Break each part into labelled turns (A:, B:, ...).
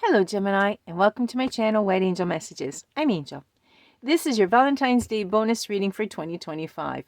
A: Hello Gemini, and welcome to my channel White Angel Messages. I'm Angel. This is your Valentine's Day bonus reading for 2025.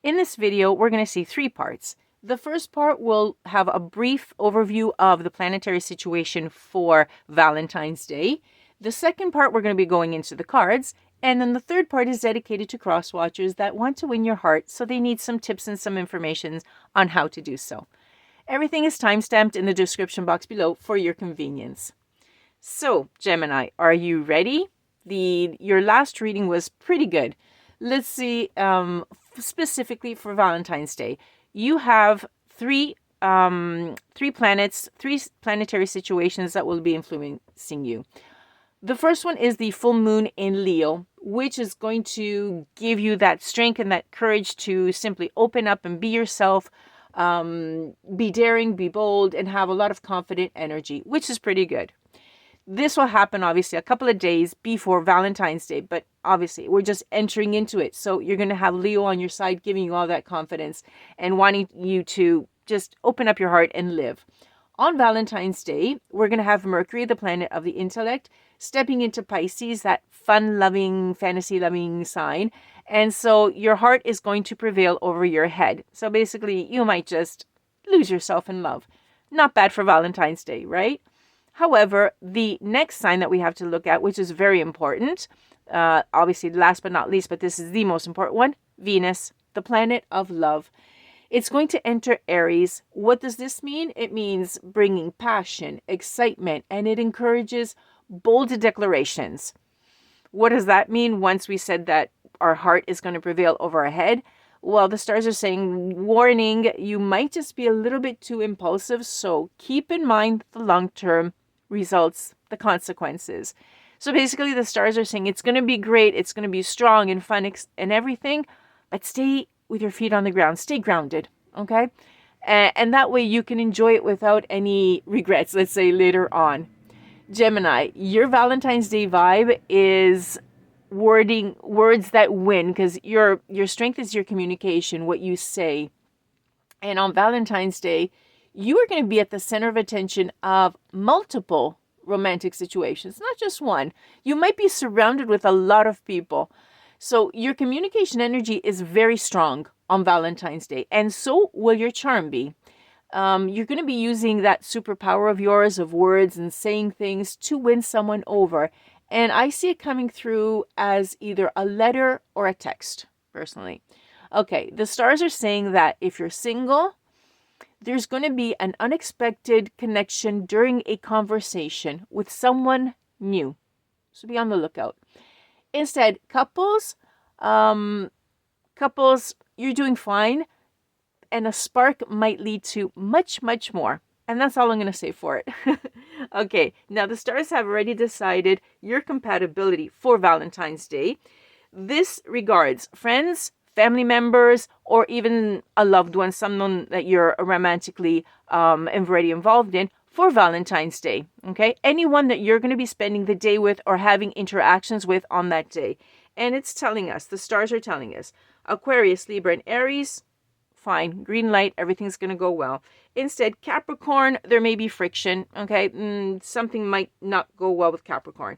A: In this video, we're going to see three parts. The first part will have a brief overview of the planetary situation for Valentine's Day. The second part, we're going to be going into the cards. And then the third part is dedicated to Crosswatchers that want to win your heart, so they need some tips and some information on how to do so. Everything is timestamped in the description box below for your convenience. So, Gemini, are you ready? Your last reading was pretty good. Let's see, specifically for Valentine's Day. You have three planets, three planetary situations that will be influencing you. The first one is the full moon in Leo, which is going to give you that strength and that courage to simply open up and be yourself, be daring, be bold, and have a lot of confident energy, which is pretty good. This will happen, obviously, a couple of days before Valentine's Day, but obviously, we're just entering into it. So you're going to have Leo on your side, giving you all that confidence and wanting you to just open up your heart and live. On Valentine's Day, we're going to have Mercury, the planet of the intellect, stepping into Pisces, that fun-loving, fantasy-loving sign. And so your heart is going to prevail over your head. So basically, you might just lose yourself in love. Not bad for Valentine's Day, right? However, the next sign that we have to look at, which is very important, obviously last but not least, but this is the most important one, Venus, the planet of love. It's going to enter Aries. What does this mean? It means bringing passion, excitement, and it encourages bold declarations. What does that mean once we said that our heart is going to prevail over our head? Well, the stars are saying, warning, you might just be a little bit too impulsive, so keep in mind the long-term results, the consequences. So basically, the stars are saying it's going to be great, it's going to be strong and fun and everything, but stay with your feet on the ground, stay grounded, okay? And that way you can enjoy it without any regrets, let's say later on. Gemini, your Valentine's Day vibe is wording words that win, because your strength is your communication, what you say. And on Valentine's Day, you are going to be at the center of attention of multiple romantic situations, not just one. You might be surrounded with a lot of people. So your communication energy is very strong on Valentine's Day, and so will your charm be. You're going to be using that superpower of yours of words and saying things to win someone over. And I see it coming through as either a letter or a text, personally. Okay, the stars are saying that if you're single, there's going to be an unexpected connection during a conversation with someone new. So be on the lookout. Instead, couples, you're doing fine, and a spark might lead to much, much more. And that's all I'm going to say for it. Okay, now the stars have already decided your compatibility for Valentine's Day. This regards friends, family members, or even a loved one, someone that you're romantically already involved in for Valentine's Day. Okay, anyone that you're going to be spending the day with or having interactions with on that day. And it's telling us, the stars are telling us, Aquarius, Libra, and Aries, fine, green light, everything's going to go well. Instead, Capricorn, there may be friction, okay? Something might not go well with Capricorn.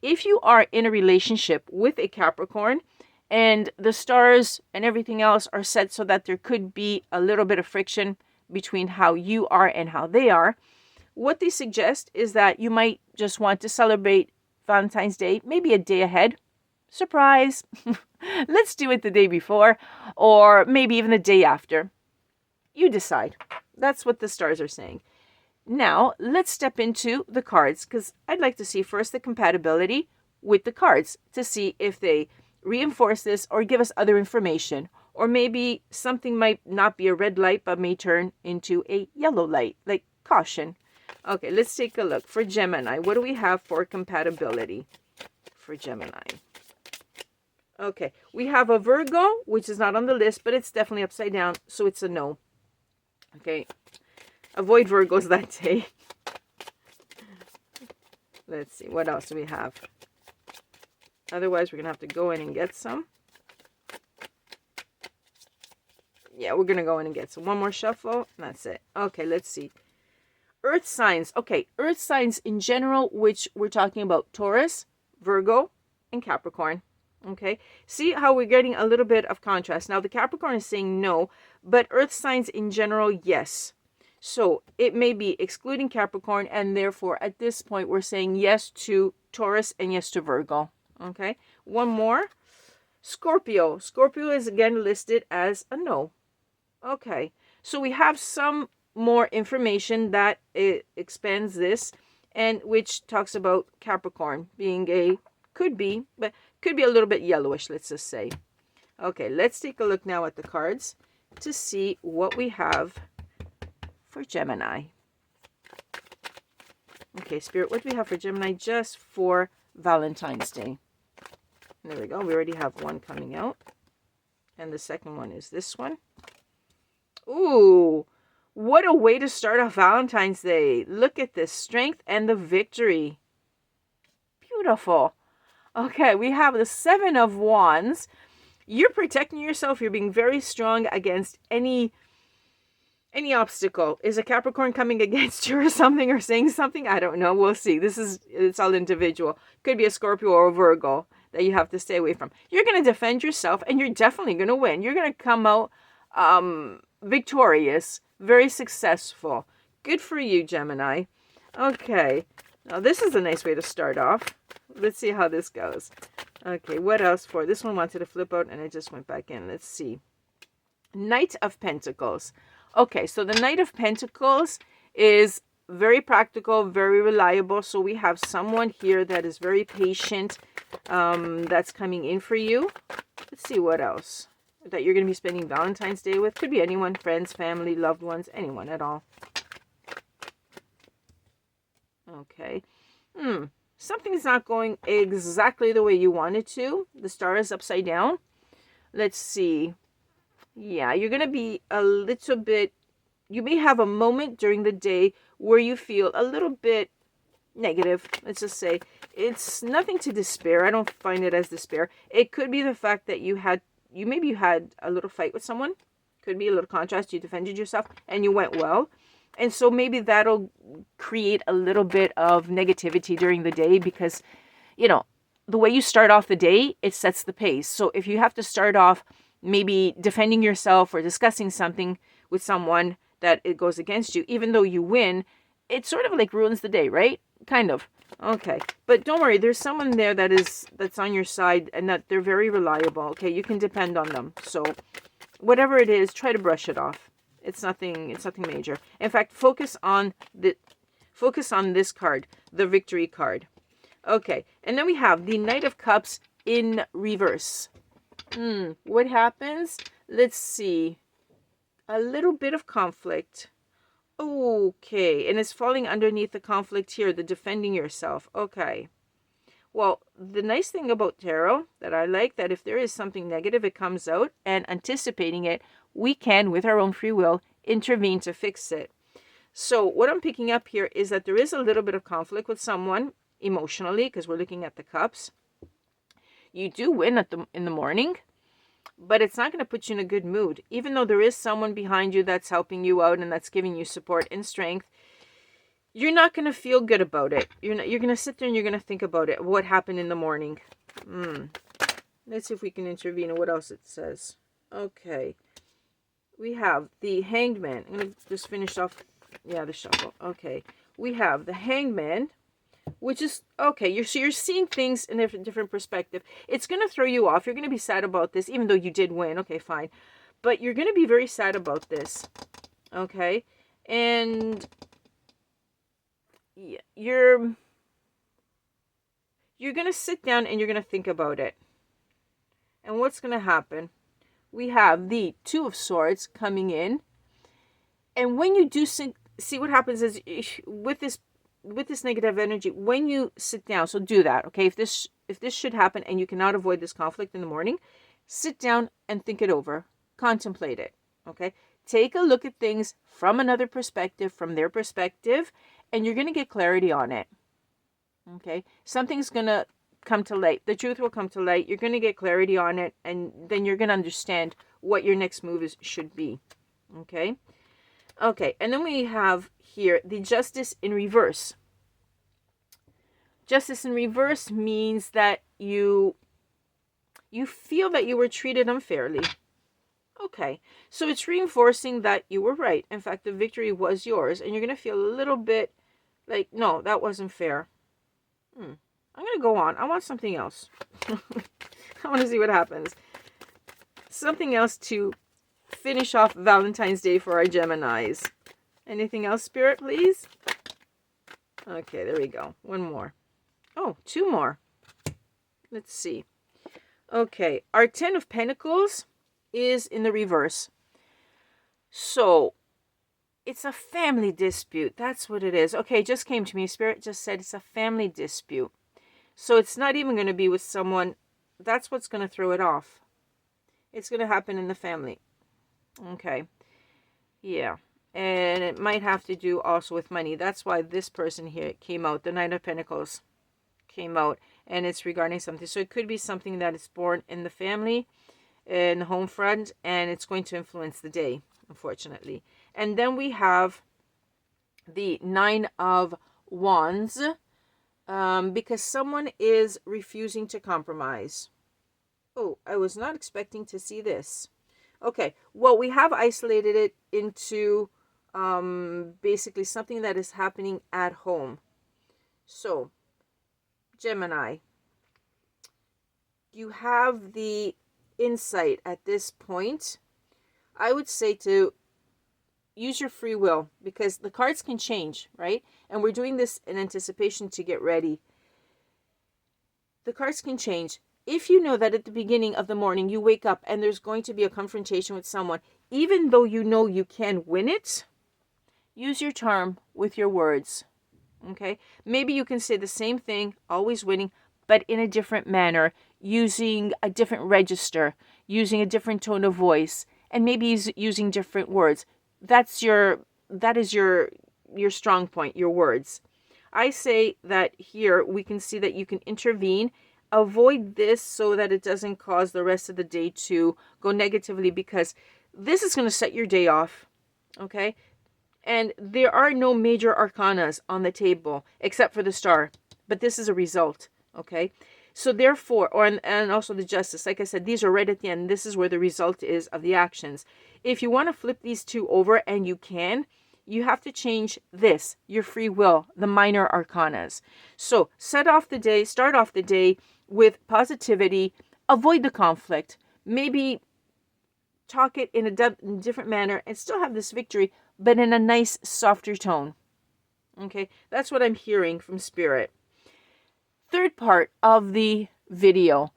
A: If you are in a relationship with a Capricorn and the stars and everything else are set so that there could be a little bit of friction between how you are and how they are, what they suggest is that you might just want to celebrate Valentine's Day maybe a day ahead. Surprise! Let's do it the day before, or maybe even the day after. You decide. That's what the stars are saying. Now, let's step into the cards, because I'd like to see first the compatibility with the cards to see if they reinforce this or give us other information. Or maybe something might not be a red light, but may turn into a yellow light, like caution. Okay, let's take a look. For Gemini, what do we have for compatibility for Gemini? Okay, we have a Virgo, which is not on the list, but it's definitely upside down, so it's a no. Okay, avoid Virgos that day. Let's see, what else do we have? Otherwise, we're going to have to go in and get some. Yeah, we're going to go in and get some. One more shuffle, and that's it. Okay, let's see. Earth signs. Okay, Earth signs in general, which we're talking about Taurus, Virgo, and Capricorn. Okay, see how we're getting a little bit of contrast. Now the Capricorn is saying no, but Earth signs in general, yes. So it may be excluding Capricorn, and therefore at this point we're saying yes to Taurus and yes to Virgo. Okay, one more. Scorpio. Scorpio is again listed as a no. Okay, so we have some more information that it expands this, and which talks about Capricorn being a, could be a little bit yellowish, let's just say. Okay, let's take a look now at the cards to see what we have for Gemini. Okay, Spirit, what do we have for Gemini just for Valentine's Day? There we go. We already have one coming out. And the second one is this one. Ooh, what a way to start off Valentine's Day. Look at this. Strength and the victory. Beautiful. Okay, we have the Seven of Wands. You're protecting yourself. You're being very strong against any obstacle. Is a Capricorn coming against you or something, or saying something? I don't know. We'll see. It's all individual. Could be a Scorpio or a Virgo that you have to stay away from. You're going to defend yourself, and you're definitely going to win. You're going to come out victorious, very successful. Good for you, Gemini. Okay. Now, this is a nice way to start off. Let's see how this goes. Okay, what else for? This one wanted to flip out, and it just went back in. Let's see. Knight of Pentacles. Okay, so the Knight of Pentacles is very practical, very reliable. So we have someone here that is very patient, that's coming in for you. Let's see what else that you're going to be spending Valentine's Day with. Could be anyone, friends, family, loved ones, anyone at all. Okay. Something's not going exactly the way you want it to. The star is upside down. Let's see. Yeah, you're going to be a little bit, you may have a moment during the day where you feel a little bit negative. Let's just say it's nothing to despair. I don't find it as despair. It could be the fact that maybe you had a little fight with someone. Could be a little contrast. You defended yourself and you went well. And so maybe that'll create a little bit of negativity during the day because, you know, the way you start off the day, it sets the pace. So if you have to start off maybe defending yourself or discussing something with someone that it goes against you, even though you win, it sort of like ruins the day, right? Kind of. Okay. But don't worry, there's someone there that's on your side and that they're very reliable. Okay, you can depend on them. So whatever it is, try to brush it off. It's nothing major. In fact, focus on this card, the victory card. Okay. And then we have the Knight of Cups in reverse. What happens? Let's see. A little bit of conflict. Okay. And it's falling underneath the conflict here, the defending yourself. Okay. Well, the nice thing about tarot that I like, that if there is something negative, it comes out, and anticipating it, we can, with our own free will, intervene to fix it. So what I'm picking up here is that there is a little bit of conflict with someone emotionally, because we're looking at the cups. You do win in the morning, but it's not going to put you in a good mood. Even though there is someone behind you that's helping you out and that's giving you support and strength, you're not going to feel good about it. You're going to sit there and you're going to think about it. What happened in the morning? Let's see if we can intervene and what else it says. Okay. We have the Hanged Man. I'm going to just finish off, the shuffle. Okay. We have the Hanged Man, which is, okay, you're seeing things in a different perspective. It's going to throw you off. You're going to be sad about this, even though you did win. Okay, fine. But you're going to be very sad about this. Okay? And you're going to sit down and you're going to think about it. And what's going to happen? We have the Two of Swords coming in. And when you do see what happens is with this negative energy, when you sit down, so do that, okay? If this should happen and you cannot avoid this conflict in the morning, sit down and think it over. Contemplate it, okay? Take a look at things from another perspective, from their perspective, and you're going to get clarity on it, okay? Something's going to come to light. The truth will come to light. You're going to get clarity on it, and then you're going to understand what your next move should be, okay? Okay, and then we have here the Justice in reverse. Justice in reverse means that you feel that you were treated unfairly. Okay, so it's reinforcing that you were right. In fact, the victory was yours, and you're going to feel a little bit like, no, that wasn't fair. I'm going to go on. I want something else. I want to see what happens. Something else to finish off Valentine's Day for our Geminis. Anything else, Spirit, please? Okay, there we go. One more. Oh, two more. Let's see. Okay, our Ten of Pentacles is in the reverse. So, it's a family dispute. That's what it is. Okay, it just came to me. Spirit just said it's a family dispute. So, it's not even going to be with someone. That's what's going to throw it off. It's going to happen in the family. Okay. Yeah. And it might have to do also with money. That's why this person here came out. The Nine of Pentacles came out. And it's regarding something. So it could be something that is born in the family, in the home front. And it's going to influence the day, unfortunately. And then we have the Nine of Wands. Because someone is refusing to compromise. Oh, I was not expecting to see this. Okay, well, we have isolated it into basically something that is happening at home. So, Gemini, you have the insight at this point. I would say to use your free will, because the cards can change, right? And we're doing this in anticipation to get ready. The cards can change. If you know that at the beginning of the morning you wake up and there's going to be a confrontation with someone, even though you know you can win it, use your charm with your words. Okay? Maybe you can say the same thing, always winning, but in a different manner, using a different register, using a different tone of voice, and maybe using different words. That is your strong point, your words. I say that here we can see that you can intervene. Avoid this so that it doesn't cause the rest of the day to go negatively, because this is going to set your day off. Okay? And there are no major arcanas on the table except for the star. But this is a result. Okay? So therefore, and also the Justice, like I said, these are right at the end. This is where the result is of the actions. If you want to flip these two over, and you can, you have to change this, your free will, the minor arcanas. So start off the day with positivity, avoid the conflict, maybe talk it in a different manner and still have this victory, but in a nice, softer tone. Okay, that's what I'm hearing from Spirit. Third part of the video,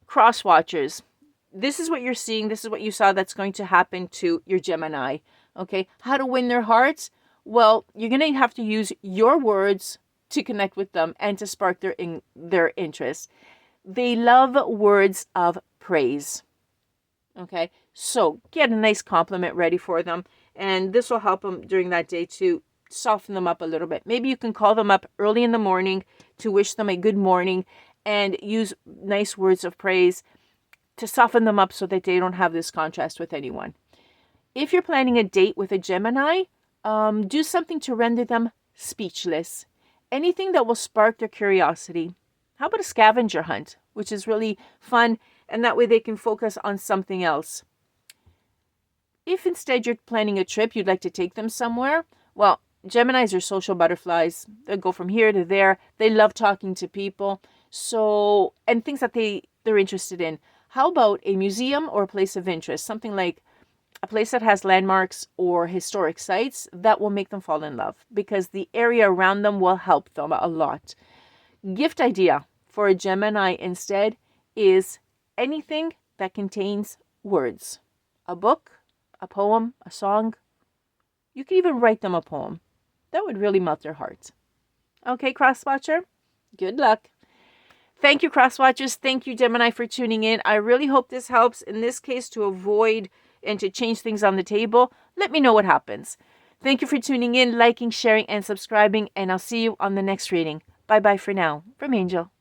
A: Crosswatchers. This is what you're seeing. This is what you saw that's going to happen to your Gemini. Okay, how to win their hearts? Well, you're going to have to use your words to connect with them and to spark their interest. They love words of praise. Okay, so get a nice compliment ready for them, and this will help them during that day to soften them up a little bit. Maybe you can call them up early in the morning to wish them a good morning and use nice words of praise to soften them up so that they don't have this contrast with anyone. If you're planning a date with a Gemini, do something to render them speechless. Anything that will spark their curiosity. How about a scavenger hunt, which is really fun, and that way they can focus on something else. If instead you're planning a trip, you'd like to take them somewhere, well, Geminis are social butterflies. They'll go from here to there. They love talking to people. So, and things that they're interested in. How about a museum or a place of interest? Something like a place that has landmarks or historic sites that will make them fall in love, because the area around them will help them a lot. Gift idea for a Gemini instead is anything that contains words. A book, a poem, a song. You can even write them a poem. That would really melt their hearts. Okay, Crosswatcher, good luck. Thank you, Crosswatchers. Thank you, Gemini, for tuning in. I really hope this helps in this case to avoid and to change things on the table. Let me know what happens. Thank you for tuning in, liking, sharing, and subscribing, and I'll see you on the next reading. Bye-bye for now. From Angel.